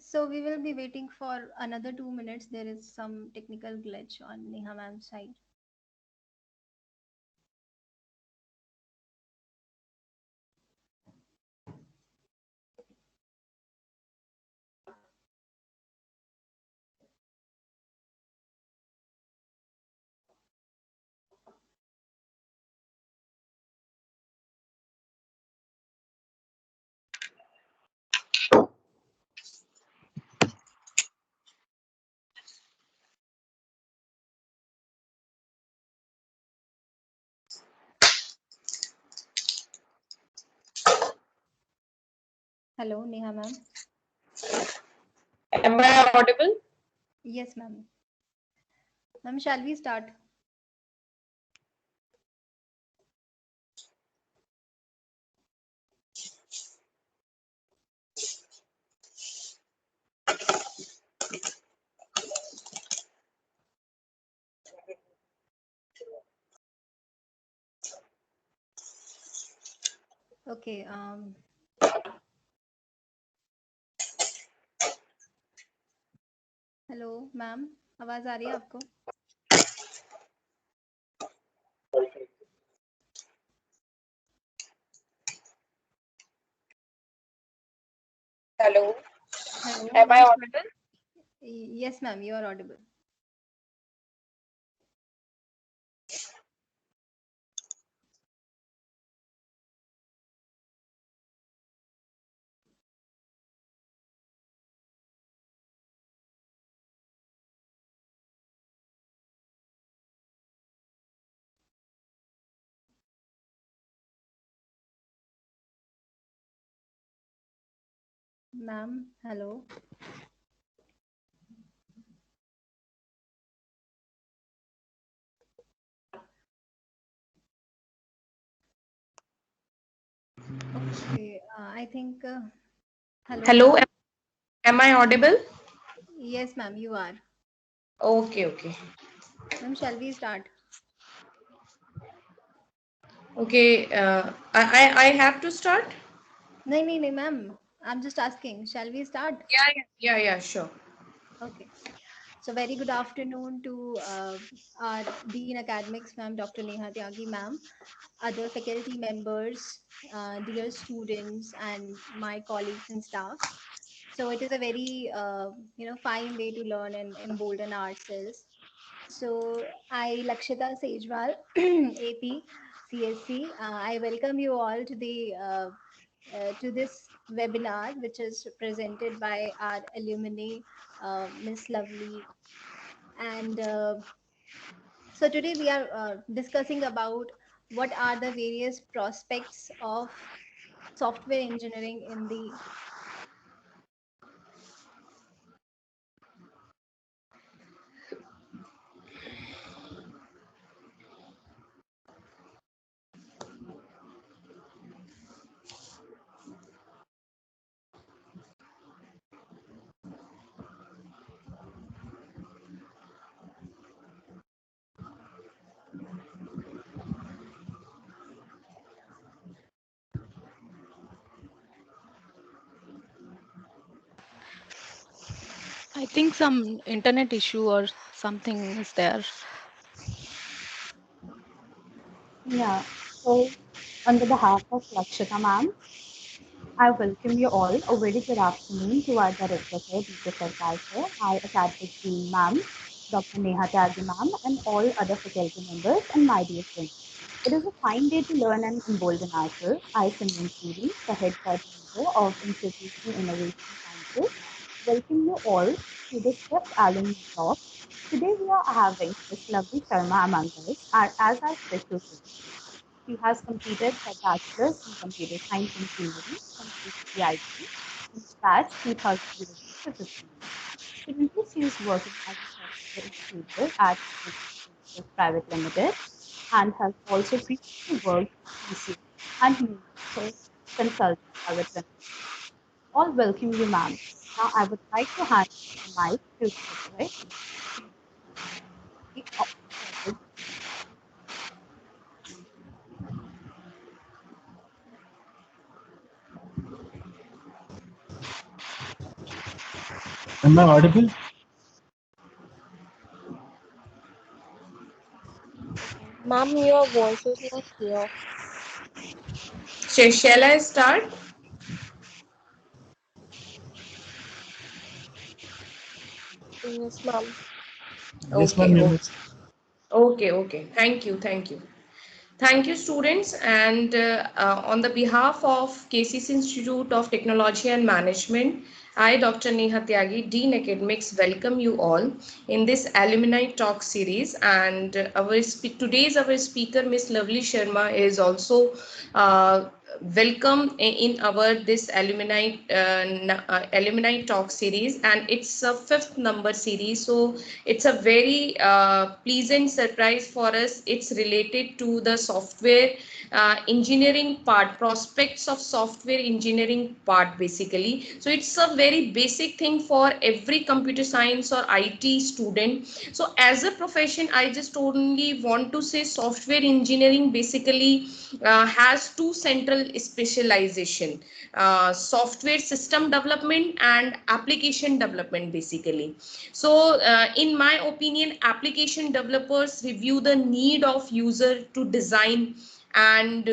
So we will be waiting for another 2 minutes. There is some technical glitch on Neha ma'am's side. Hello, Neha ma'am. Am I audible? Yes, ma'am. Ma'am, shall we start? Okay. Hello ma'am, आवाज़ आ रही है आपको? Hello. Hello Am I ma'am, audible? Yes ma'am, you are audible. Ma'am, hello. Okay, I think. Hello, Hello. ma'am. Am I audible? Yes, ma'am, you are. Okay, okay. Ma'am, shall we start? Okay. I have to start? नहीं, नहीं, ma'am. I'm just asking. Shall we start? Yeah, sure. Okay. So very good afternoon to our Dean Academics, ma'am, Dr. Neha Tyagi, ma'am, other faculty members, dear students, and my colleagues and staff. So it is a very fine day to learn and embolden ourselves. So I, Lakshita Sejwal, AP, CSC, I welcome you all to this webinar, which is presented by our alumni, Miss Lovely. And so today we are discussing about what are the various prospects of software engineering in the. I think some internet issue or something is there. Yeah, so on the behalf of Lakshita ma'am, I welcome you all. A very good afternoon to our director, sir, Dr. Sarkar, sir, our academic team, ma'am, Dr. Neha Tyagi, ma'am, and all other faculty members, and my dear friends. It is a fine day to learn and embolden ourselves. I, Simran Puri, the head coordinator of Institutional Innovation Council, welcome you all to this fifth alumni talk. Today we are having Miss Lovely Sharma among us as our special guest. She has completed her bachelor's in computer science engineering from KCIT in batch 2015. Currently, she is working as a software integrator at Services Private Limited and has also previously worked at TCS and Universal Consulting Private Limited. All welcome you, ma'am. Now, I would like to hand the mic to Vijay. Am I audible? Ma'am, your voice is not clear. Shall I start? Yes, ma'am. Yes, ma'am. Okay, You okay, may. okay. Thank you. Thank you, students. And on the behalf of KCC Institute of Technology and Management, I, Dr. Neha Tyagi, Dean Academics, welcome you all in this alumni talk series. And today's our speaker, Miss Lovely Sharma, is also welcome in our this alumni talk series, and it's a fifth number series. So it's a very pleasant surprise for us. It's related to the software engineering part, prospects of software engineering part basically. So it's a very basic thing for every computer science or IT student. So as a profession, I just only want to say software engineering basically has two central specialization: software system development and application development basically. So in my opinion, application developers review the need of user to design and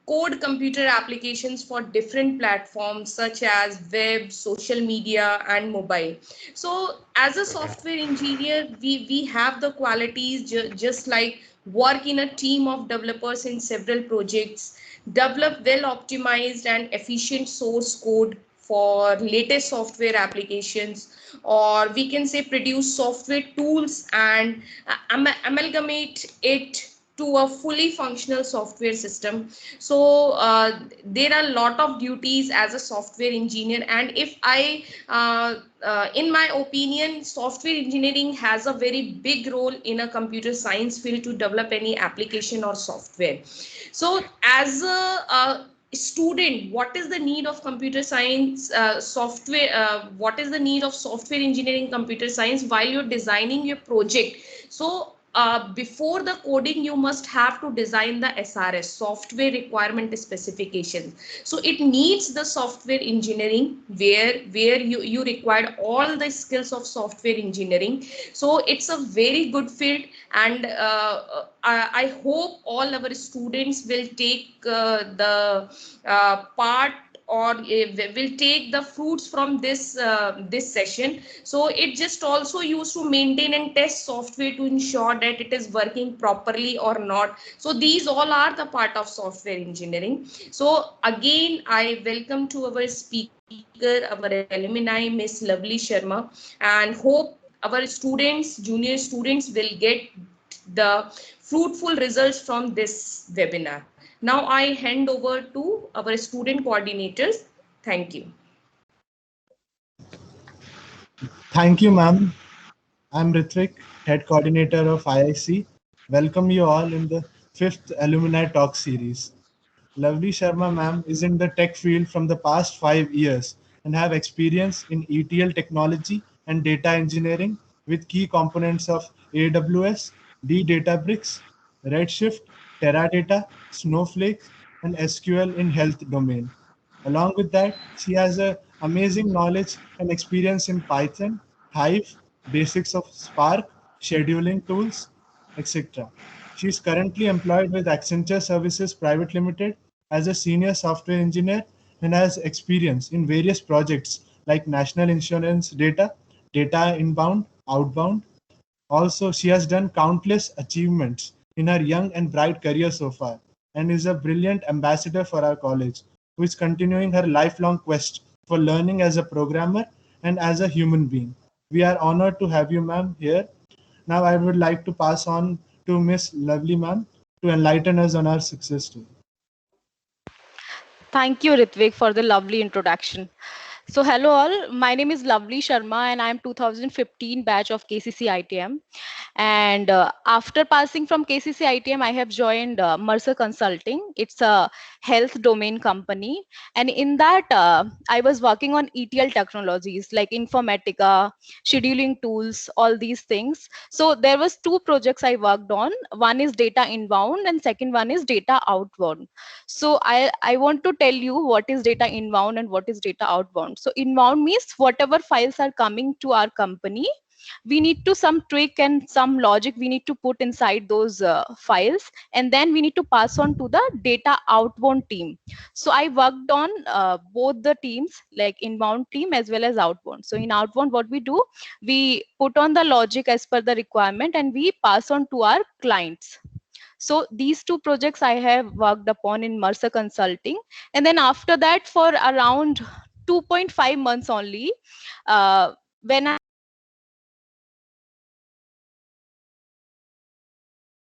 code computer applications for different platforms such as web, social media, and mobile. So as a software engineer, we have the qualities just like work in a team of developers in several projects, develop well optimized and efficient source code for latest software applications, or we can say produce software tools and amalgamate it to a fully functional software system. So there are a lot of duties as a software engineer, and if I in my opinion, software engineering has a very big role in a computer science field to develop any application or software. So as a student, what is the need of computer science software, what is the need of software engineering computer science while you're designing your project? So before the coding, you must have to design the SRS, software requirement specification. So it needs the software engineering where you required all the skills of software engineering. So it's a very good field, and I hope all our students will take the part, or will take the fruits from this session. So it just also used to maintain and test software to ensure that it is working properly or not. So these all are the part of software engineering. So again, I welcome to our speaker, our alumni, Miss Lovely Sharma, and hope our students, junior students, will get the fruitful results from this webinar. Now I hand over to our student coordinators. Thank you. Thank you, ma'am. I'm Ritvik, head coordinator of IIC. Welcome you all in the fifth alumni talk series. Lovely Sharma ma'am is in the tech field from the past 5 years and have experience in ETL technology and data engineering with key components of AWS, Databricks, Redshift, Teradata, Snowflake, and SQL in health domain. Along with that, she has a amazing knowledge and experience in Python, Hive, basics of Spark, scheduling tools, etc. She is currently employed with Accenture Services Private Limited as a senior software engineer and has experience in various projects like national insurance data, data inbound, outbound. Also, she has done countless achievements in her young and bright career so far and is a brilliant ambassador for our college, who is continuing her lifelong quest for learning as a programmer and as a human being. We are honored to have you, ma'am, here. Now, I would like to pass on to Miss Lovely, ma'am, to enlighten us on our success story. Thank you, Ritvik, for the lovely introduction. So, hello all. My name is Lovely Sharma, and I'm 2015 batch of KCC ITM. And after passing from KCC ITM, I have joined Mercer Consulting. It's a health domain company, and in that I was working on ETL technologies like Informatica, scheduling tools, all these things. So there was two projects I worked on. One is data inbound and second one is data outbound. So I want to tell you what is data inbound and what is data outbound. So inbound means whatever files are coming to our company, we need to some trick and some logic we need to put inside those files, and then we need to pass on to the data outbound team. So I worked on both the teams, like inbound team as well as outbound. So in outbound, what we do, we put on the logic as per the requirement and we pass on to our clients. So these two projects I have worked upon in Mercer Consulting. And then after that, for around 2.5 months only, when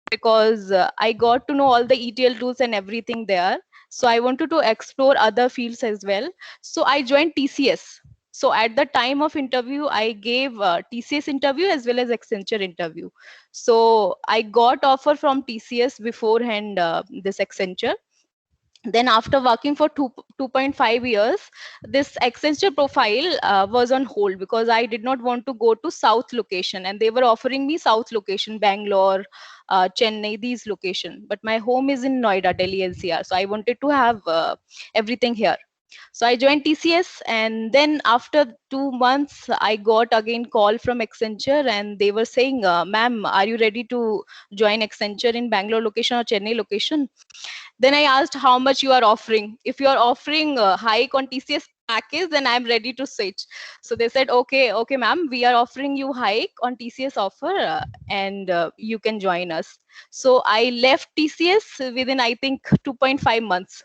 because I got to know all the ETL tools and everything there. So I wanted to explore other fields as well. So I joined TCS. So at the time of interview, I gave TCS interview as well as Accenture interview. So I got offer from TCS beforehand this Accenture. Then after working for 2.5 years, this Accenture profile was on hold because I did not want to go to south location, and they were offering me south location, Bangalore, Chennai, these location, but my home is in Noida, Delhi NCR, so I wanted to have everything here. So I joined TCS, and then after 2 months I got again call from Accenture, and they were saying, ma'am, are you ready to join Accenture in Bangalore location or Chennai location? Then I asked how much you are offering. If you are offering a hike on TCS package, then I'm ready to switch. So they said, okay, ma'am, we are offering you hike on TCS offer, and you can join us. So I left TCS within, I think, 2.5 months.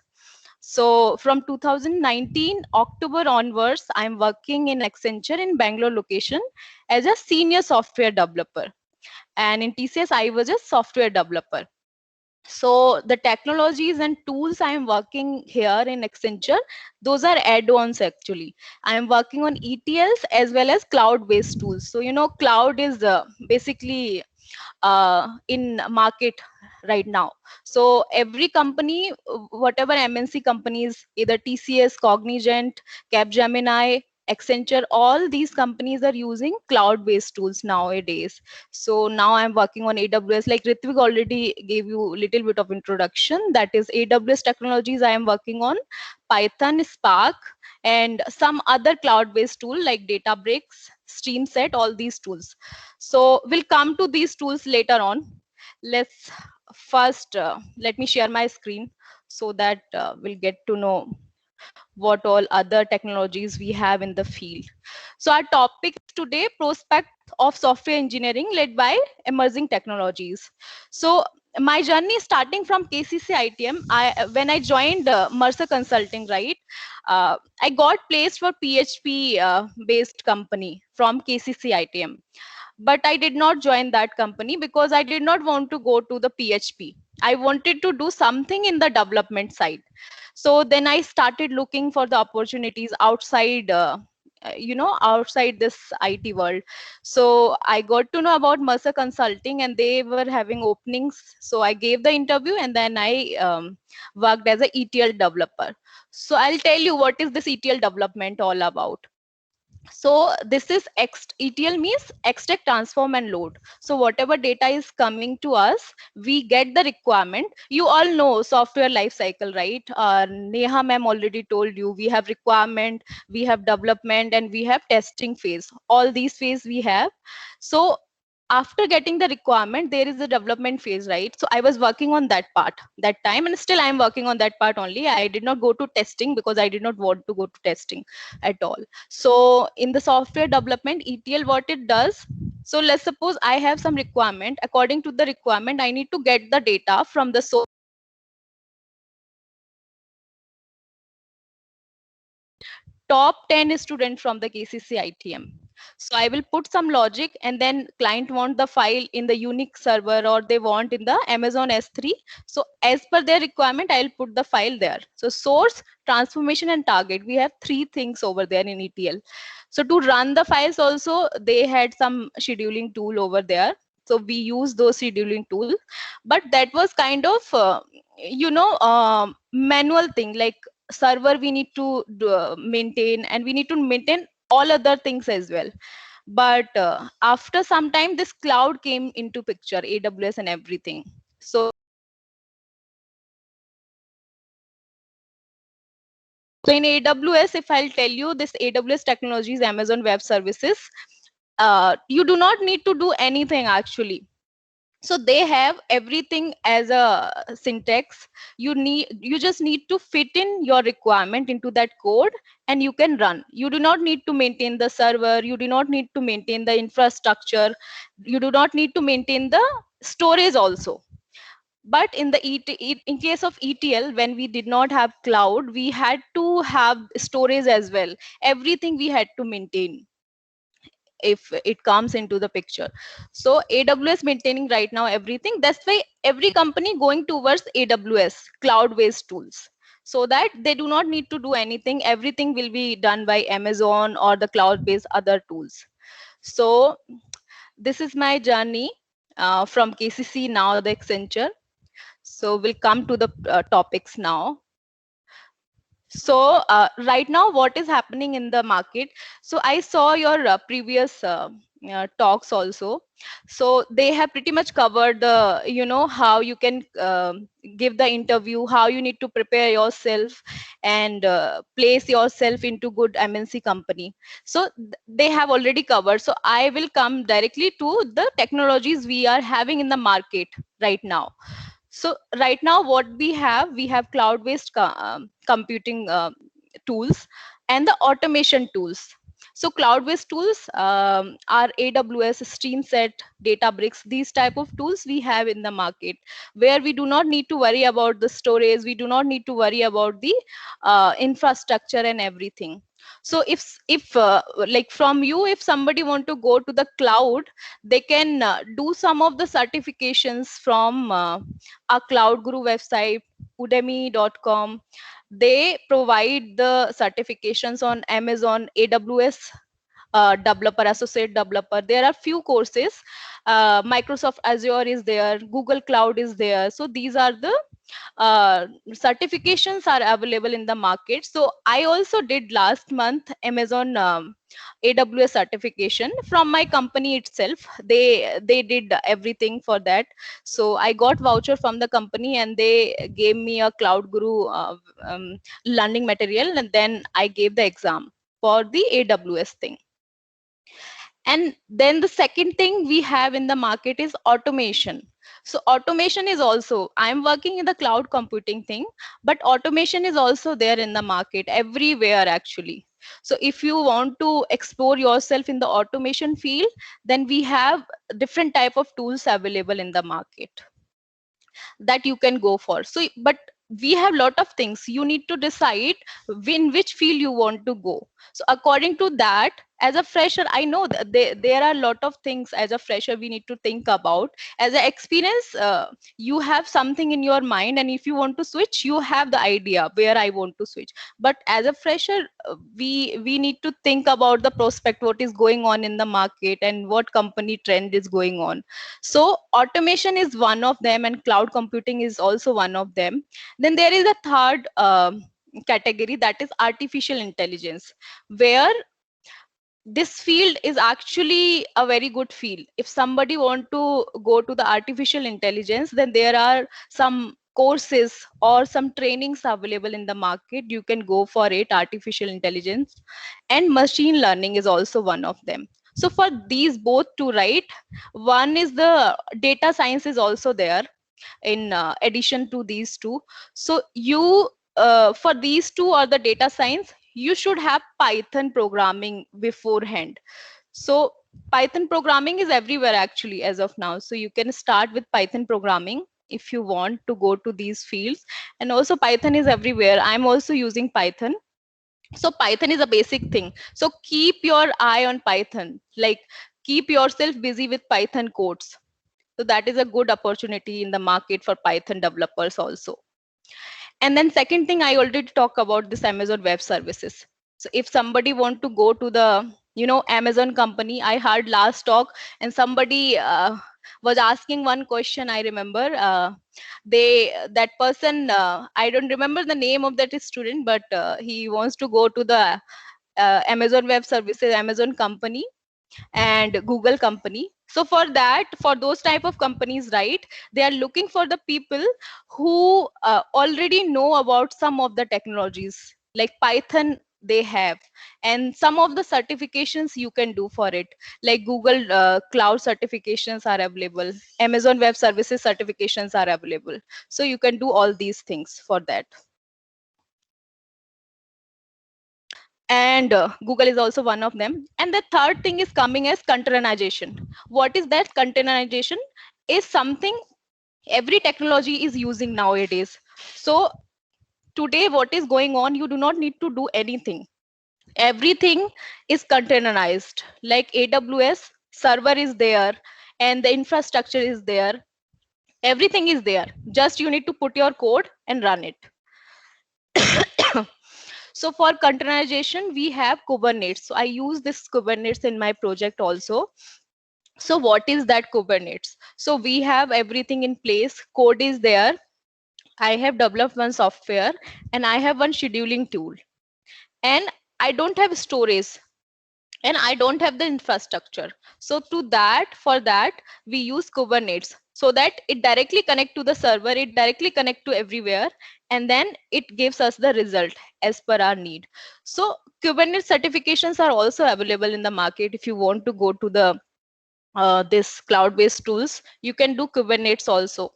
So from 2019 October onwards, I'm working in Accenture in Bangalore location as a senior software developer. And in TCS, I was a software developer. So the technologies and tools I am working here in Accenture, those are add-ons actually. I am working on ETLs as well as cloud-based tools. So cloud is basically in market right now. So every company, whatever MNC companies, either TCS, Cognizant, Capgemini, Accenture, all these companies are using cloud-based tools nowadays. So now I'm working on AWS. Like Ritvik already gave you a little bit of introduction. That is AWS technologies I am working on, Python, Spark, and some other cloud-based tool like Databricks, StreamSet, all these tools. So we'll come to these tools later on. Let's first, let me share my screen so that we'll get to know what all other technologies we have in the field. So our topic today, prospect of software engineering led by emerging technologies. So my journey starting from KCC ITM. When I joined Mercer Consulting, right, I got placed for PHP based company from KCC ITM. But I did not join that company because I did not want to go to the PHP. I wanted to do something in the development side. So then I started looking for the opportunities outside outside this IT world. So I got to know about Mercer Consulting, and they were having openings. So I gave the interview, and then I worked as a ETL developer. So I'll tell you what is this ETL development all about. So this is ETL means extract, transform, and load. So whatever data is coming to us, we get the requirement. You all know software life cycle, right? Neha ma'am already told you we have requirement, we have development, and we have testing phase. All these phase we have. So after getting the requirement, there is a development phase, right? So I was working on that part that time, and still I'm working on that part only. I did not go to testing because I did not want to go to testing at all. So in the software development, ETL, what it does, so let's suppose I have some requirement. According to the requirement, I need to get the data from the source. Top 10 students from the KCC ITM. So I will put some logic, and then client want the file in the Unix server, or they want in the Amazon S3. So as per their requirement, I'll put the file there. So source, transformation, and target. We have three things over there in ETL. So to run the files also, they had some scheduling tool over there. So we use those scheduling tool, but that was kind of manual thing, like server we need to maintain, and we need to maintain all other things as well. But after some time, this cloud came into picture, AWS and everything. So in AWS, if I'll tell you, this AWS technologies, Amazon Web Services, you do not need to do anything actually. So they have everything as a syntax. You just need to fit in your requirement into that code, and you can run. You do not need to maintain the server, you do not need to maintain the infrastructure, you do not need to maintain the storage also. But in the in case of ETL, when we did not have cloud, we had to have storage as well. Everything we had to maintain if it comes into the picture. So AWS maintaining right now everything. That's why every company going towards AWS cloud based tools, so that they do not need to do anything. Everything will be done by Amazon or the cloud based other tools. So this is my journey from KCC, now the Accenture. So we'll come to the topics now. So right now, what is happening in the market? So I saw your previous talks also. So they have pretty much covered the, how you can give the interview, how you need to prepare yourself and place yourself into good MNC company. So they have already covered. So I will come directly to the technologies we are having in the market right now. So right now, what we have cloud-based computing tools and the automation tools. So cloud-based tools are AWS, StreamSet, Databricks. These type of tools we have in the market, where we do not need to worry about the storage. We do not need to worry about the infrastructure and everything. So if like from you, if somebody want to go to the cloud, they can do some of the certifications from our Cloud Guru website, udemy.com. They provide the certifications on Amazon, AWS, developer, associate developer. There are few courses. Microsoft Azure is there, Google Cloud is there. So these are the certifications are available in the market. So I also did last month Amazon AWS certification from my company itself. They did everything for that. So I got voucher from the company, and they gave me a Cloud Guru learning material, and then I gave the exam for the AWS thing. And then the second thing we have in the market is automation. So automation is also, I'm working in the cloud computing thing, but automation is also there in the market everywhere actually. So if you want to explore yourself in the automation field, then we have different type of tools available in the market that you can go for. So but we have lot of things. You need to decide in which field you want to go. So according to that, as a fresher, I know that there are a lot of things as a fresher we need to think about. As an experience, you have something in your mind, and if you want to switch, you have the idea where I want to switch. But as a fresher, we need to think about the prospect, what is going on in the market and what company trend is going on. So automation is one of them, and cloud computing is also one of them. Then there is a third category, that is artificial intelligence, where this field is actually a very good field. If somebody want to go to the artificial intelligence, then there are some courses or some trainings available in the market. You can go for it. Artificial intelligence and machine learning is also one of them. So for these both two, right, one is the data science is also there in addition to these two. So you for these two or the data science, you should have Python programming beforehand. So Python programming is everywhere actually as of now. So you can start with Python programming if you want to go to these fields. And also Python is everywhere. I'm also using Python. So Python is a basic thing. So keep your eye on Python, like keep yourself busy with Python codes. So that is a good opportunity in the market for Python developers also. And then second thing, I already talk about this Amazon Web Services. So if somebody want to go to the Amazon company, I heard last talk, and somebody was asking one question. I remember that person, I don't remember the name of that student, but he wants to go to the Amazon Web Services, Amazon company and Google company. So for that, for those type of companies, right, they are looking for the people who already know about some of the technologies like Python they have, and some of the certifications you can do for it, like Google cloud certifications are available, Amazon Web Services certifications are available. So you can do all these things for that. And Google is also one of them. And the third thing is coming as containerization. What is that? Containerization is something every technology is using nowadays. So today what is going on, you do not need to do anything, everything is containerized. Like AWS server is there and the infrastructure is there, everything is there, just you need to put your code and run it. So for containerization, we have Kubernetes. So I use this Kubernetes in my project also. So what is that Kubernetes? So we have everything in place. Code is there. I have developed one software and I have one scheduling tool. And I don't have storage and I don't have the infrastructure. So for that, we use Kubernetes so that it directly connect to the server, it directly connect to everywhere, and then it gives us the result as per our need. So Kubernetes certifications are also available in the market. If you want to go to the this cloud-based tools, you can do Kubernetes also.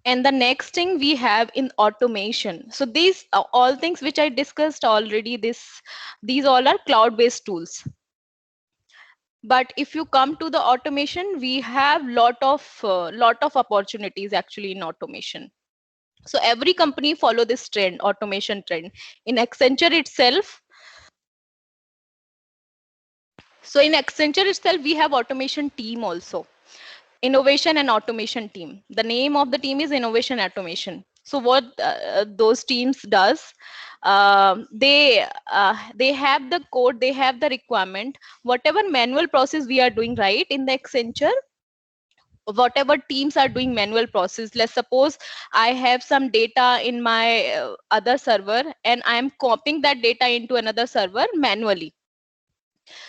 And the next thing we have in automation. So these are all things which I discussed already. These all are cloud-based tools. But if you come to the automation, we have lot of opportunities actually in automation. So every company follow this trend, automation trend. In Accenture itself, we have automation team also. Innovation and automation team. The name of the team is innovation automation. So what those teams does, they have the code, they have the requirement, whatever manual process we are doing right in the Accenture, whatever teams are doing manual process. Let's suppose I have some data in my other server and I am copying that data into another server manually.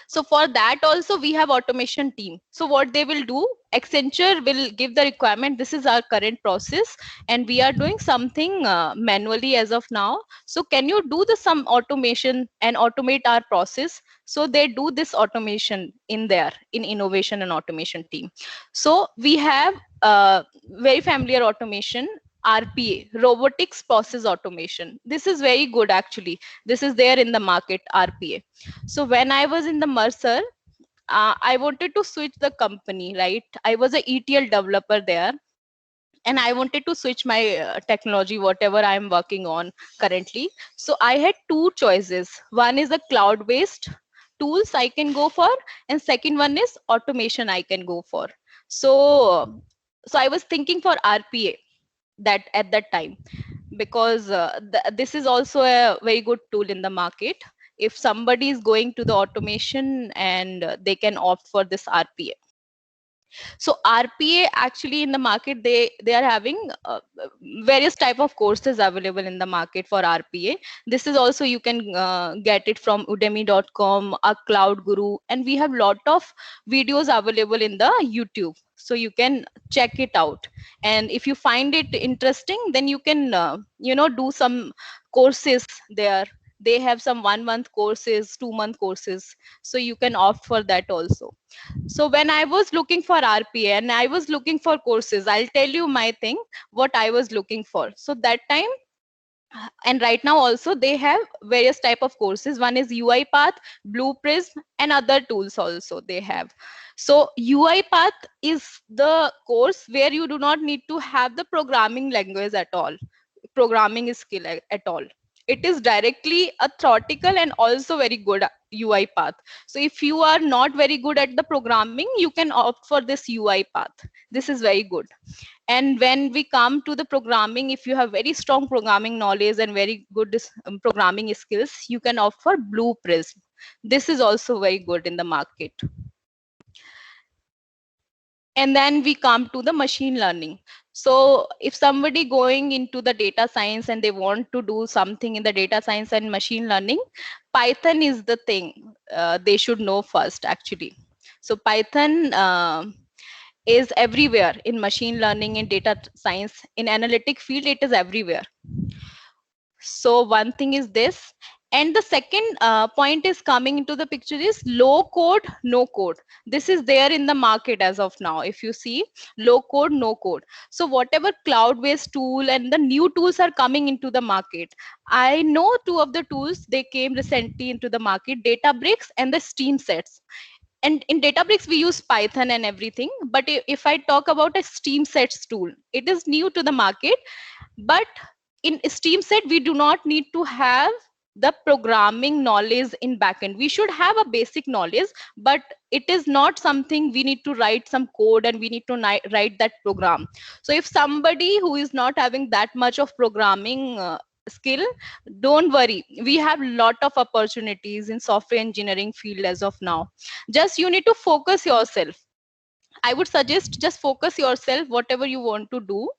So for that also we have automation team. So what they will do, Accenture will give the requirement, this is our current process and we are doing something manually as of now. So can you do the some automation and automate our process? So they do this automation in there, in innovation and automation team. So we have very familiar automation, RPA, robotics process automation. This is very good actually. This is there in the market, RPA. So when I was in the Mercer, I wanted to switch the company, right? I was a ETL developer there and I wanted to switch my technology, whatever I'm working on currently. So I had two choices. One is a cloud-based tools I can go for, and second one is automation I can go for. So I was thinking for RPA that at that time, because this is also a very good tool in the market. If somebody is going to the automation and they can opt for this RPA. So RPA actually in the market, they are having various type of courses available in the market for RPA. This is also you can get it from udemy.com, a cloud guru, and we have lot of videos available in the YouTube, so you can check it out. And if you find it interesting, then you can do some courses there. They have some 1 month courses, 2 month courses, so you can opt for that also. So when I was looking for RPA and I was looking for courses, I'll tell you my thing, what I was looking for. So that time and right now also they have various type of courses. One is UiPath, Blue Prism, and other tools also they have. So UiPath is the course where you do not need to have the programming language at all, programming skill at all. It is directly a theoretical and also very good UiPath. So if you are not very good at the programming, you can opt for this UiPath. This is very good. And when we come to the programming, if you have very strong programming knowledge and very good programming skills, you can opt for Blue Prism. This is also very good in the market. And then we come to the machine learning. So if somebody going into the data science and they want to do something in the data science and machine learning, Python is the thing they should know first actually. So Python is everywhere in machine learning, in data science, in analytic field, it is everywhere. So one thing is this. And the second point is coming into the picture is low code, no code. This is there in the market as of now. If you see low code, no code. So whatever cloud-based tool and the new tools are coming into the market. I know two of the tools, they came recently into the market, Databricks and the Steam Sets. And in Databricks, we use Python and everything. But if I talk about a Steam Sets tool, it is new to the market. But in Steam Set, we do not need to have the programming knowledge in backend. We should have a basic knowledge, but it is not something we need to write some code and we need to write that program. So if somebody who is not having that much of programming skill, don't worry, we have lot of opportunities in software engineering field as of now. Just you need to focus yourself. I would suggest just focus yourself, whatever you want to do,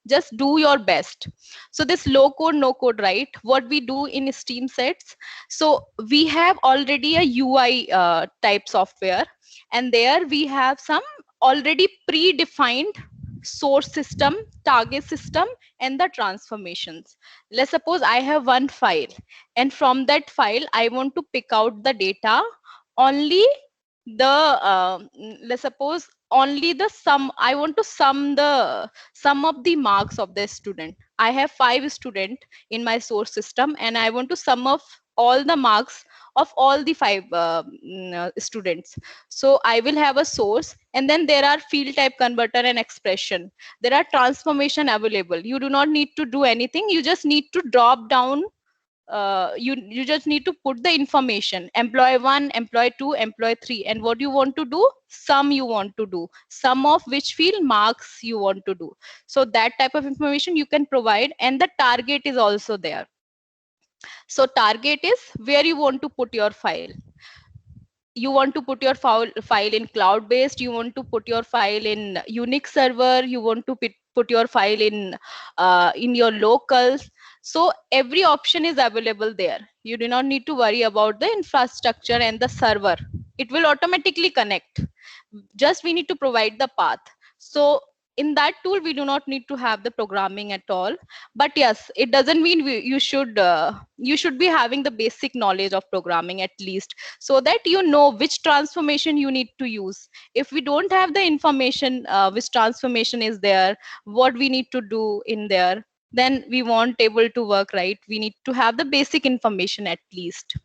just do your best. So this low code, no code, right? What we do in Steam Sets. So we have already a UI type software, and there we have some already predefined source system, target system, and the transformations. Let's suppose I have one file, and from that file, I want to pick out the data only the let's suppose only the sum. I want to sum of the marks of the student. I have 5 students in my source system and I want to sum of all the marks of all the 5 students. So I will have a source, and then there are field type converter and expression. There are transformation available. You do not need to do anything, you just need to drop down. You just need to put the information, employee 1, employee 2, employee 3, and what you want to do, sum you want to do, sum of which field, marks you want to do. So that type of information you can provide, and the target is also there. So target is where you want to put your file. You want to put your file in cloud based, you want to put your file in Unix server, you want to put your file in your locals. So every option is available there. You do not need to worry about the infrastructure and the server. It will automatically connect. Just we need to provide the path. So in that tool, we do not need to have the programming at all. But yes, it doesn't mean you should be having the basic knowledge of programming at least, so that you know which transformation you need to use. If we don't have the information, which transformation is there, what we need to do in there, then we won't able to work, right? We need to have the basic information at least.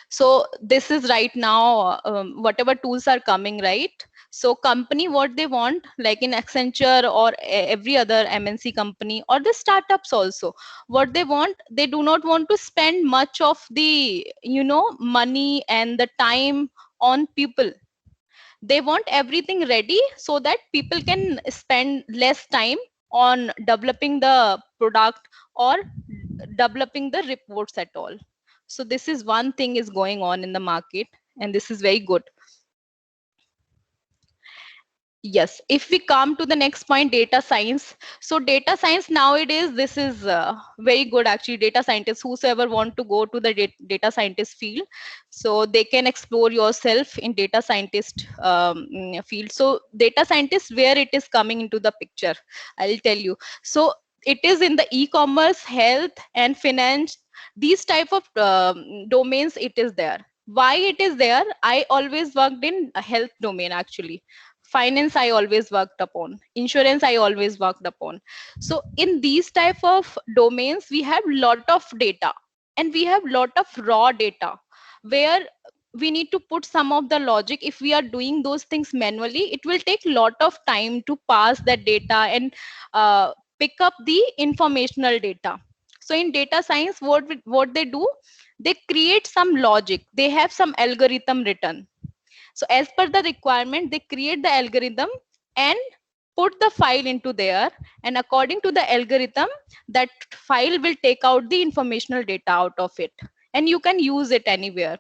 So this is right now whatever tools are coming, right? So company, what they want, like in Accenture or every other MNC company or the startups also, what they want, they do not want to spend much of the money and the time on people. They want everything ready so that people can spend less time on developing the product or developing the reports at all. So this is one thing is going on in the market, and this is very good. Yes, if we come to the next point, data science. So data science nowadays, this is very good actually. Data scientists, whosoever want to go to the data scientist field, so they can explore yourself in data scientist field. So data scientist, where it is coming into the picture, I'll tell you. So it is in the e-commerce, health and finance, these type of domains it is there. Why it is there? I always worked in a health domain actually. Finance I always worked upon, insurance I always worked upon. So in these type of domains, we have lot of data and we have lot of raw data where we need to put some of the logic. If we are doing those things manually, it will take lot of time to pass that data and pick up the informational data. So in data science, what they do, they create some logic, they have some algorithm written. So as per the requirement, they create the algorithm and put the file into there, and according to the algorithm, that file will take out the informational data out of it, and you can use it anywhere.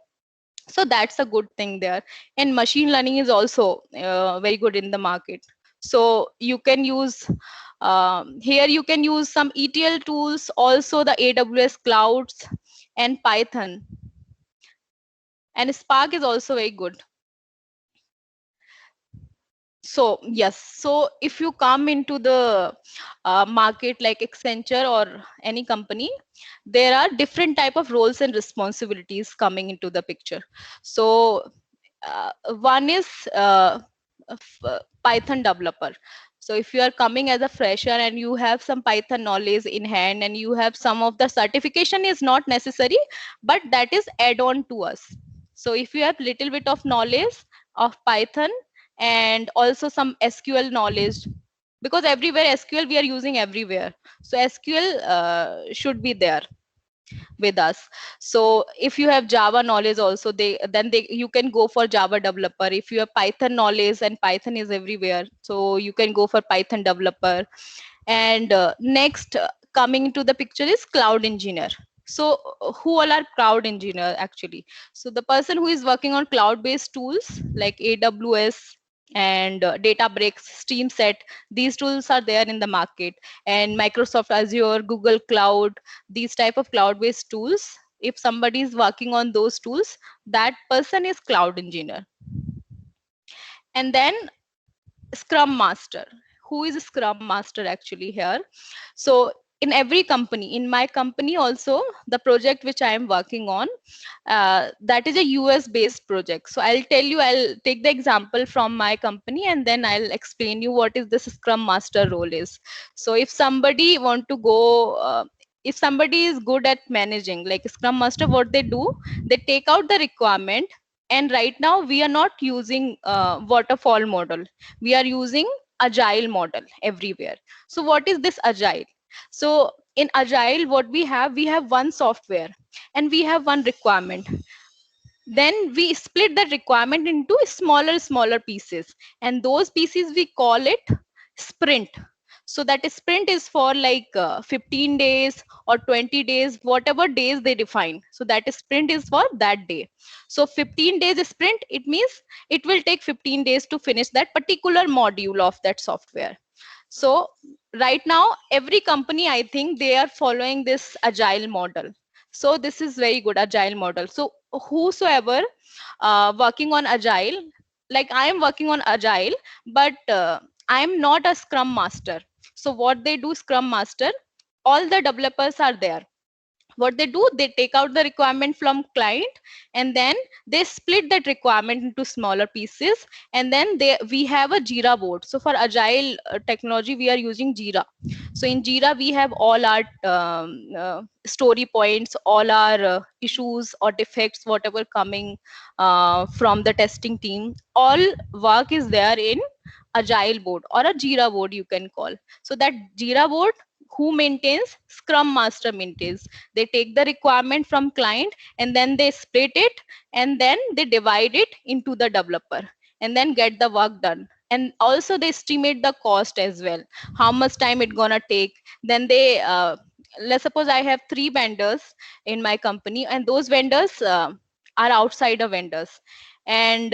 So that's a good thing there. And machine learning is also very good in the market. So you can use here you can use some ETL tools, also the AWS clouds and Python. And Spark is also very good. So yes, so if you come into the market like Accenture or any company, there are different type of roles and responsibilities coming into the picture. So one is Python developer. So if you are coming as a fresher and you have some Python knowledge in hand and you have some of the certification is not necessary, but that is add on to us. So if you have little bit of knowledge of Python and also some SQL knowledge, because everywhere SQL we are using everywhere. So SQL should be there with us. So if you have Java knowledge also, they you can go for Java developer. If you have Python knowledge, and Python is everywhere, so you can go for Python developer. And next coming to the picture is cloud engineer. So who all are cloud engineer actually? So the person who is working on cloud based tools like AWS and Databricks, Streamset, these tools are there in the market. And Microsoft Azure, Google Cloud, these type of cloud based tools, if somebody is working on those tools, that person is cloud engineer. And then Scrum master. Who is a Scrum master actually here? So in every company, in my company also, the project which I am working on, that is a US based project. So I'll tell you, I'll take the example from my company and then I'll explain you what is this Scrum master role is. So if somebody want to go, if somebody is good at managing, like Scrum master, what they do, they take out the requirement. And right now we are not using waterfall model, we are using agile model everywhere. So what is this agile? So in agile, what we have one software and we have one requirement. Then we split that requirement into smaller pieces, and those pieces we call it sprint. So that sprint is for like 15 days or 20 days, whatever days they define. So that sprint is for that day. So 15 days sprint, it means it will take 15 days to finish that particular module of that software. So right now every company, I think they are following this agile model. So this is very good agile model. So whosoever working on agile, like I am working on agile, but I am not a scrum master. So what they do, scrum master, all the developers are there. What they do, they take out the requirement from client and then they split that requirement into smaller pieces. And then we have a Jira board. So for agile technology, we are using Jira. So in Jira, we have all our story points, all our issues or defects, whatever coming from the testing team. All work is there in agile board or a Jira board, you can call. So that Jira board, who maintains? Scrum master maintains. They take the requirement from client and then they split it and then they divide it into the developer and then get the work done. And also they estimate the cost as well, how much time it gonna take. Then they let's suppose I have 3 vendors in my company, and those vendors are outsider vendors. And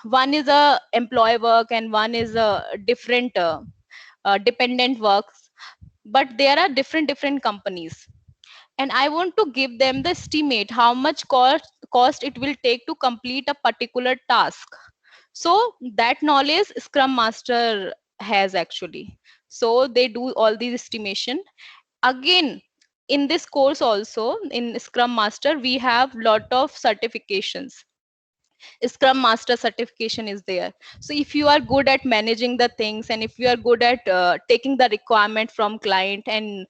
one is a employee work and one is a different dependent works, but there are different companies. And I want to give them the estimate how much cost it will take to complete a particular task. So that knowledge scrum master has actually. So they do all these estimation. Again, in this course also, in scrum master, we have lot of certifications. Scrum master certification is there. So if you are good at managing the things and if you are good at taking the requirement from client and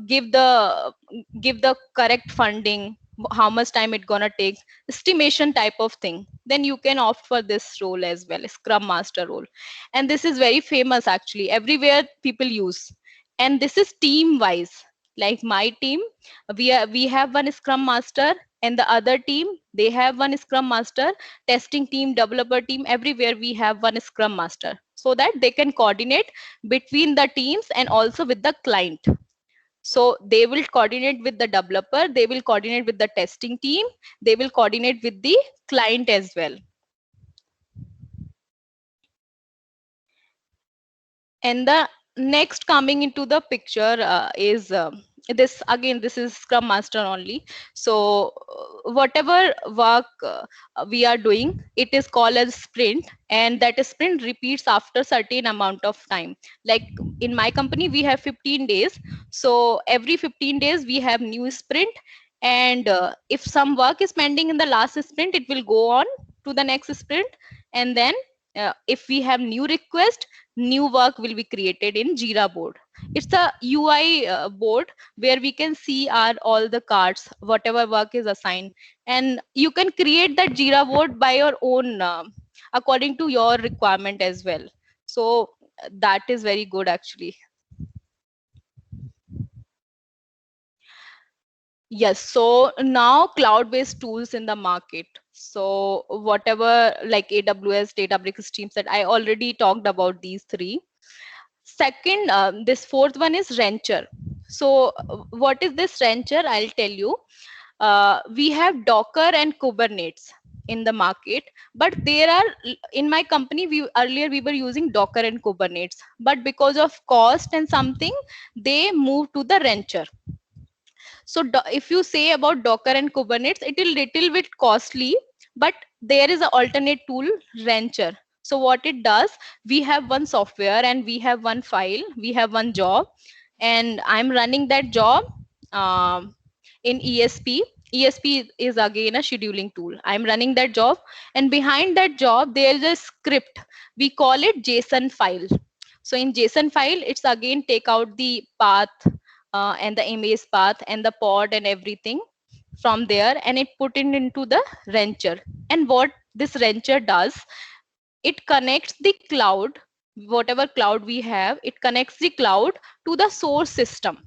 give the correct funding, how much time it gonna take, estimation type of thing, then you can opt for this role as well, scrum master role. And this is very famous actually, everywhere people use. And this is team wise. Like my team, we have one scrum master, and the other team, they have one scrum master. Testing team, developer team, everywhere we have one scrum master, so that they can coordinate between the teams and also with the client. So they will coordinate with the developer, they will coordinate with the testing team, they will coordinate with the client as well. And the next coming into the picture is this again, this is Scrum Master only. So whatever work we are doing, it is called as sprint, and that sprint repeats after certain amount of time. Like in my company we have 15 days, so every 15 days we have new sprint, and if some work is pending in the last sprint, it will go on to the next sprint. And then if we have new request, new work will be created in Jira board. It's a UI board where we can see our all the cards, whatever work is assigned, and you can create that Jira board by your own according to your requirement as well. So that is very good actually. Yes, so now cloud-based tools in the market. So whatever like AWS, Databricks, Streamset, I already talked about these three. Second, this fourth one is Rancher. So what is this Rancher? I'll tell you. We have Docker and Kubernetes in the market, but there are in my company we earlier we were using Docker and Kubernetes, but because of cost and something they moved to the Rancher. So if you say about Docker and Kubernetes, it is little bit costly, but there is an alternate tool, Rancher. So what it does, we have one software and we have one file, we have one job, and I'm running that job in ESP. ESP is again a scheduling tool. I'm running that job, and behind that job there is a script. We call it JSON file. So in JSON file, it's again take out the path and the image path and the pod and everything from there, and it put it into the Rancher. And what this Rancher does, it connects the cloud, whatever cloud we have, it connects the cloud to the source system.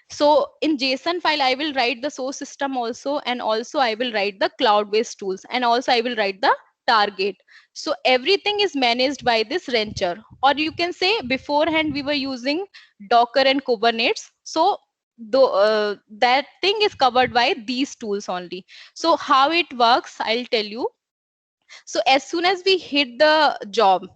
So in JSON file, I will write the source system also, and also I will write the cloud-based tools, and also I will write the target. So everything is managed by this Rancher, or you can say beforehand we were using Docker and Kubernetes. So that thing is covered by these tools only. So how it works, I'll tell you. So as soon as we hit the job,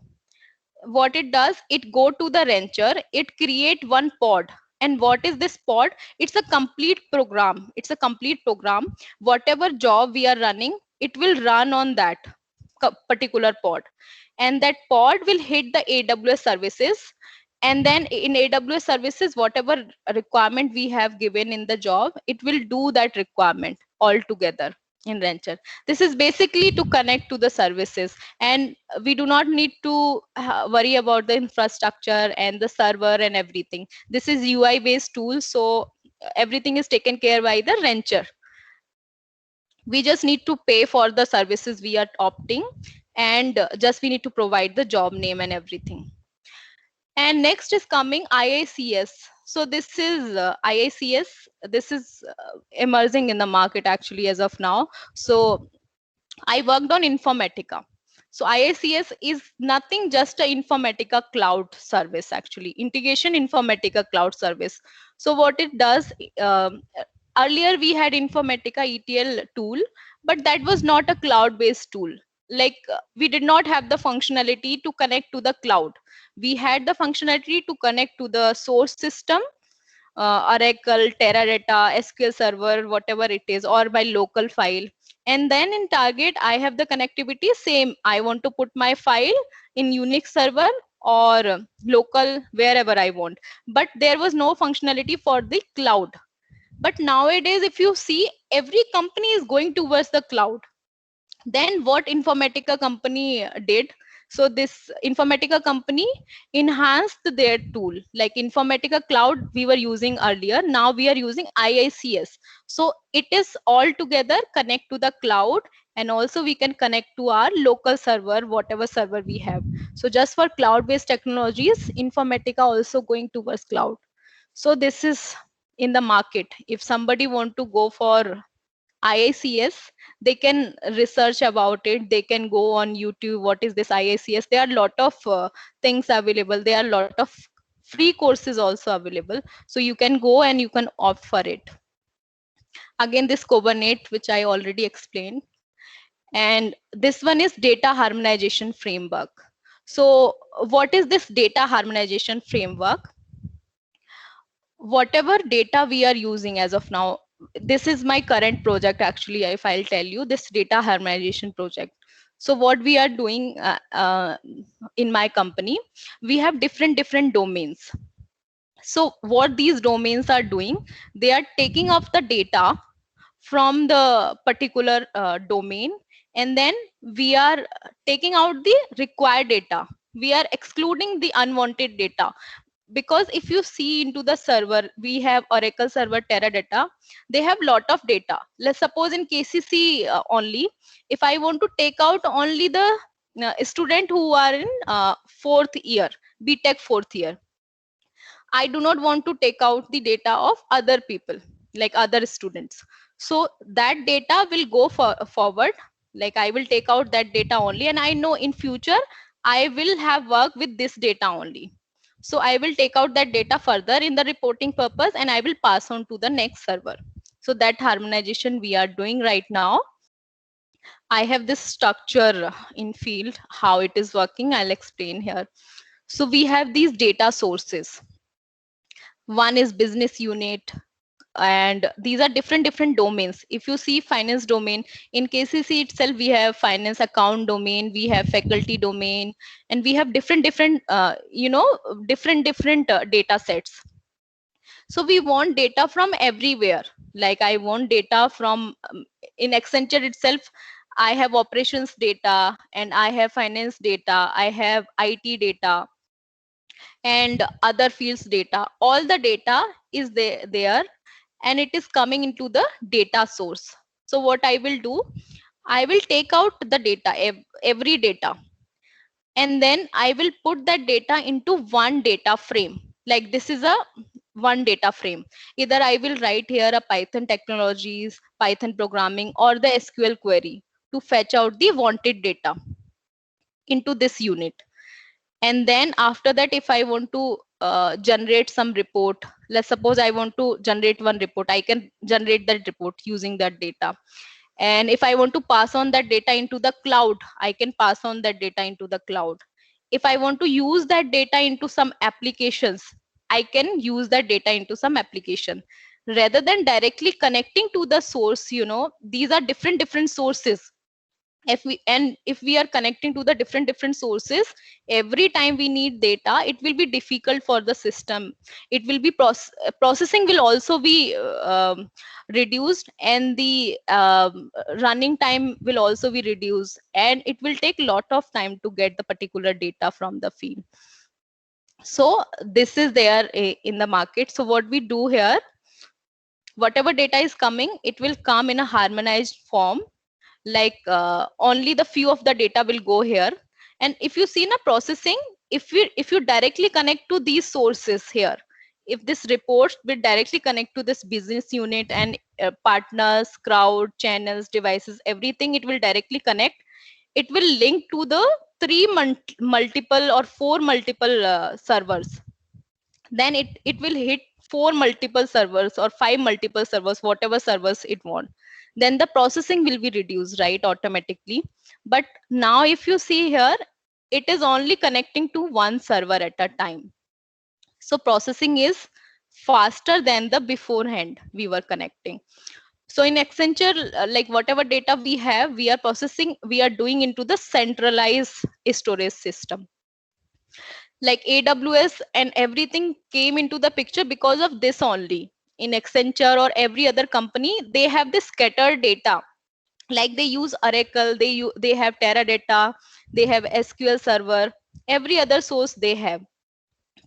what it does, it go to the Rancher, it create one pod. And what is this pod? It's a complete program. It's a complete program. Whatever job we are running, it will run on that particular pod, and that pod will hit the AWS services. And then in AWS services, whatever requirement we have given in the job, it will do that requirement all together in Rancher. This is basically to connect to the services, and we do not need to worry about the infrastructure and the server and everything. This is UI based tool, so everything is taken care by the Rancher. We just need to pay for the services we are opting, and just we need to provide the job name and everything. And next is coming IICS. So this is IICS. This is emerging in the market actually as of now. So I worked on Informatica. So IICS is nothing just a Informatica cloud service, actually integration Informatica cloud service. So what it does, earlier we had Informatica ETL tool, but that was not a cloud based tool. Like we did not have the functionality to connect to the cloud. We had the functionality to connect to the source system, Oracle, Teradata, SQL Server, whatever it is, or by local file. And then in Target, I have the connectivity same. I want to put my file in Unix server or local, wherever I want. But there was no functionality for the cloud. But nowadays, if you see, every company is going towards the cloud. Then what Informatica company did? So this Informatica company enhanced their tool. Like Informatica cloud we were using earlier, now we are using IICS. So it is all together connect to the cloud, and also we can connect to our local server, whatever server we have. So just for cloud based technologies, Informatica also going towards cloud. So this is in the market. If somebody want to go for IICS, they can research about it. They can go on YouTube. What is this IICS? There are a lot of things available. There are a lot of free courses also available. So you can go and you can opt for it. Again, this Kubernetes, which I already explained. And this one is data harmonization framework. So what is this data harmonization framework? Whatever data we are using as of now, this is my current project actually, if I'll tell you, this data harmonization project. So what we are doing in my company, we have different domains. So what these domains are doing, they are taking off the data from the particular domain, and then we are taking out the required data. We are excluding the unwanted data, because if you see into the server, we have Oracle server Teradata. They have lot of data. Let's suppose in KCC only, if I want to take out only the student who are in fourth year, BTech fourth year, I do not want to take out the data of other people, like other students. So that data will go forward. Like I will take out that data only, and I know in future I will have work with this data only. So I will take out that data further in the reporting purpose, and I will pass on to the next server. So that harmonization we are doing right now. I have this structure in field, how it is working, I'll explain here. So we have these data sources. One is business unit, and these are different domains. If you see finance domain, in KCC itself we have finance account domain, we have faculty domain, and we have different data sets. So we want data from everywhere. Like I want data from in Accenture itself, I have operations data, and I have finance data, I have IT data, and other fields data. All the data is there, and it is coming into the data source. So what I will do, I will take out the data, every data, and then I will put that data into one data frame. Like this is a one data frame. Either I will write here a Python technologies, Python programming, or the SQL query to fetch out the wanted data into this unit. And then after that, if I want to generate some report, let's suppose I want to generate one report, I can generate that report using that data. And if I want to pass on that data into the cloud, I can pass on that data into the cloud. If I want to use that data into some applications, I can use that data into some application. Rather than directly connecting to the source, these are different sources. If we are connecting to the different sources, every time we need data, it will be difficult for the system. It will be processing will also be reduced, and the running time will also be reduced, and it will take a lot of time to get the particular data from the field. So this is there in the market. So what we do here, whatever data is coming, it will come in a harmonized form. Like only the few of the data will go here. And if you see in a processing, if you directly connect to these sources here, if this report will directly connect to this business unit and partners, crowd, channels, devices, everything, it will directly connect. It will link to the multiple or four multiple servers. Then it will hit four multiple servers or five multiple servers, whatever servers it wants. Then the processing will be reduced, right, automatically. But now if you see here, it is only connecting to one server at a time. So processing is faster than the beforehand we were connecting. So in Accenture, like whatever data we have, we are processing, we are doing into the centralized storage system. Like AWS and everything came into the picture because of this only. In Accenture or every other company, they have this scattered data. Like they use Oracle, they have Teradata, they have SQL Server, every other source they have.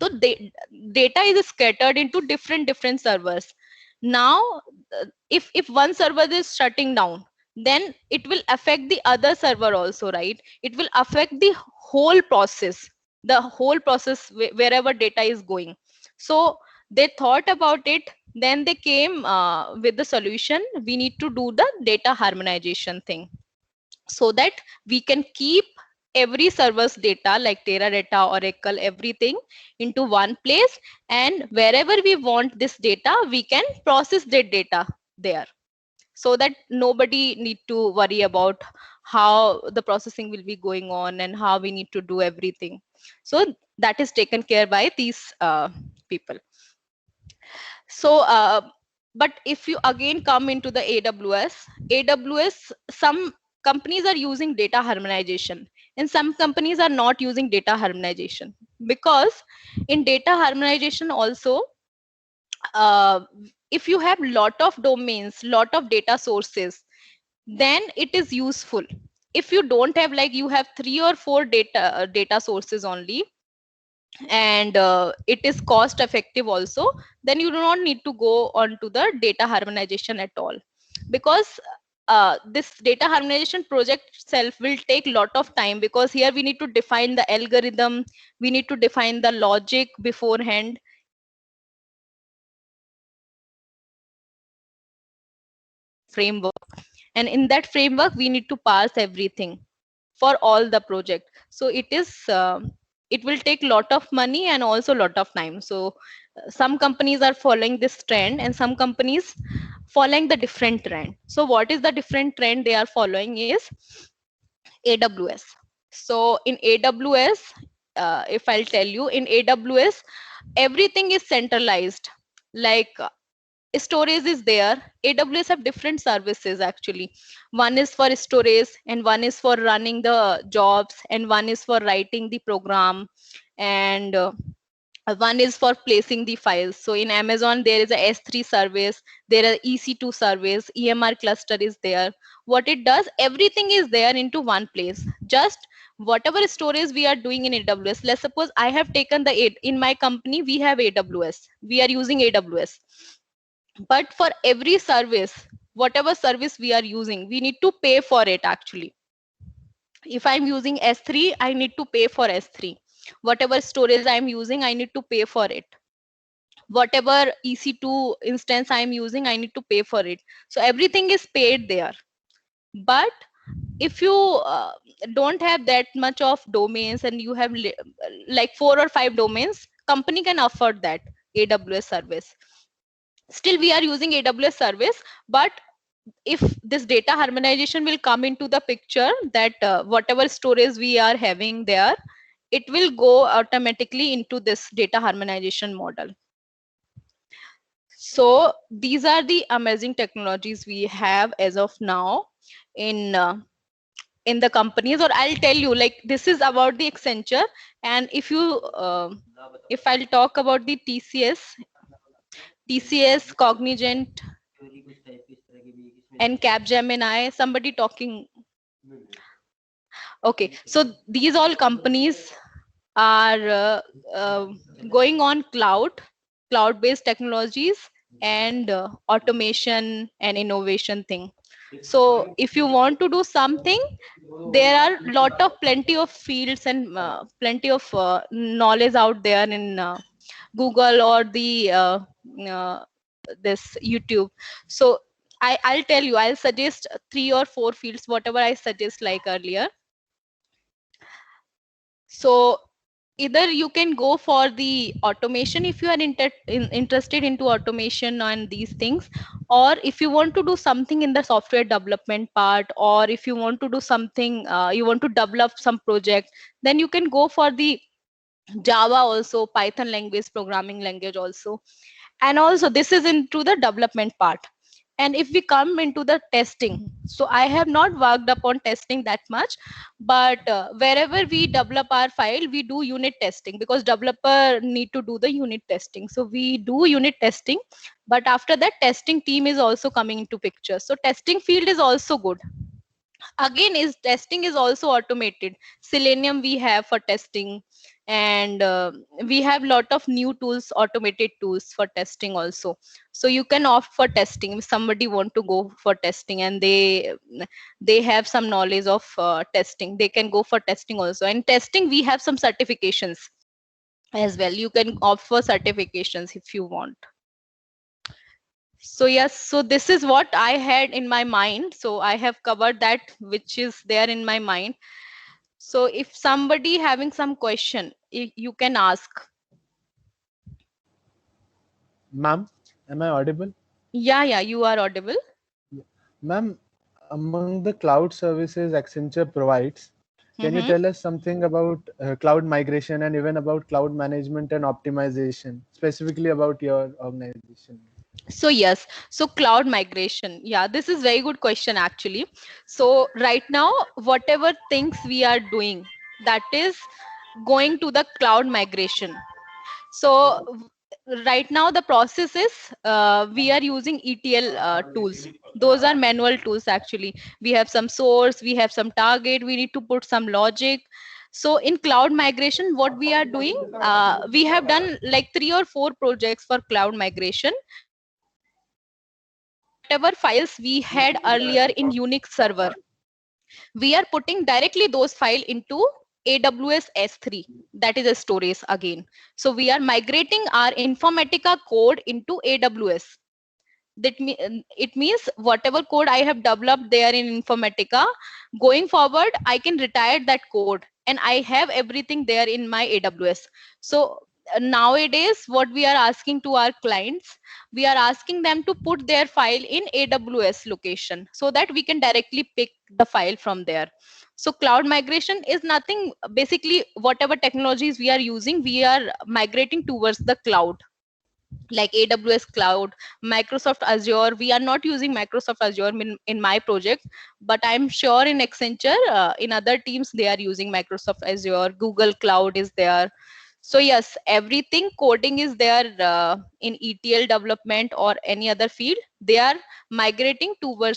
So data is scattered into different servers. Now, if one server is shutting down, then it will affect the other server also, right? It will affect the whole process, wherever data is going. So they thought about it. Then they came with the solution. We need to do the data harmonization thing, so that we can keep every server's data like Teradata, Oracle, everything into one place, and wherever we want this data, we can process that data there, so that nobody need to worry about how the processing will be going on and how we need to do everything. So that is taken care by these people. So but if you again come into the AWS, some companies are using data harmonization and some companies are not using data harmonization, because in data harmonization also, uh, if you have lot of domains, lot of data sources, then it is useful. If you don't have, like you have 3 or 4 data sources only, and it is cost effective also, then you do not need to go on to the data harmonization at all, because this data harmonization project itself will take lot of time, because here we need to define the algorithm, we need to define the logic beforehand, framework, and in that framework we need to parse everything for all the project. So it will take lot of money and also lot of time. So some companies are following this trend and some companies following the different trend. So what is the different trend they are following is AWS. So in AWS, if I'll tell you, in AWS everything is centralized, like storage is there. AWS have different services actually. One is for storage and one is for running the jobs and one is for writing the program, and one is for placing the files. So in Amazon there is a S3 service, there is EC2 service, EMR cluster is there. What it does, everything is there into one place. Just whatever storage we are doing in AWS, let's suppose I have taken the in my company we have AWS, we are using AWS, but for every service, whatever service we are using, we need to pay for it actually. If I'm using S3, I need to pay for S3. Whatever storage I'm using, I need to pay for it. Whatever EC2 instance I'm using, I need to pay for it. So everything is paid there. But if you don't have that much of domains and you have like 4 or 5 domains, company can afford that AWS service. Still we are using AWS service, but if this data harmonization will come into the picture, that whatever storage we are having there, it will go automatically into this data harmonization model. So these are the amazing technologies we have as of now in the companies. Or I'll tell you, like this is about the Accenture, and if you if I'll talk about the TCS, Cognizant, and Capgemini, somebody talking. Okay, so these all companies are going on cloud-based technologies and automation and innovation thing. So if you want to do something, there are plenty of fields and plenty of knowledge out there in Google or the this YouTube. So I'll tell you, I'll suggest 3 or 4 fields, whatever I suggest like earlier. So either you can go for the automation if you are interested into automation and these things, or if you want to do something in the software development part, or if you want to do something, you want to develop some project, then you can go for the Java also, Python language, programming language also. And also this is into the development part. And if we come into the testing, so I have not worked upon testing that much, but wherever we develop our file, we do unit testing, because developer need to do the unit testing. So we do unit testing, but after that testing team is also coming into picture. So testing field is also good. Again, is testing is also automated. Selenium we have for testing, and we have lot of new tools, automated tools for testing also. So you can opt for testing if somebody want to go for testing and they have some knowledge of testing, they can go for testing also. And testing we have some certifications as well, you can opt for certifications if you want. So yes, so this is what I had in my mind. So I have covered that which is there in my mind. So if somebody having some question, you can ask. Ma'am, am I audible? Yeah, you are audible. Ma'am, among the cloud services Accenture provides, can you Mhm. tell us something about cloud migration and even about cloud management and optimization, specifically about your organization? So yes, so cloud migration. Yeah, this is very good question actually. So right now, whatever things we are doing, that is going to the cloud migration. So right now the process is we are using ETL tools. Those are manual tools actually. We have some source, we have some target, we need to put some logic. So in cloud migration, what we are doing, we have done like 3 or 4 projects for cloud migration. Whatever files we had earlier in Unix server, we are putting directly those file into AWS S3. That is a storage again. So we are migrating our Informatica code into AWS. It means whatever code I have developed there in Informatica, going forward, I can retire that code and I have everything there in my AWS. So nowadays, what we are asking to our clients, we are asking them to put their file in AWS location so that we can directly pick the file from there. So cloud migration is nothing, basically whatever technologies we are using, we are migrating towards the cloud, like AWS cloud, Microsoft Azure. We are not using Microsoft Azure in my project, but I'm sure in Accenture, in other teams, they are using Microsoft Azure. Google Cloud is there. So yes, everything coding is there in ETL development or any other field. They are migrating towards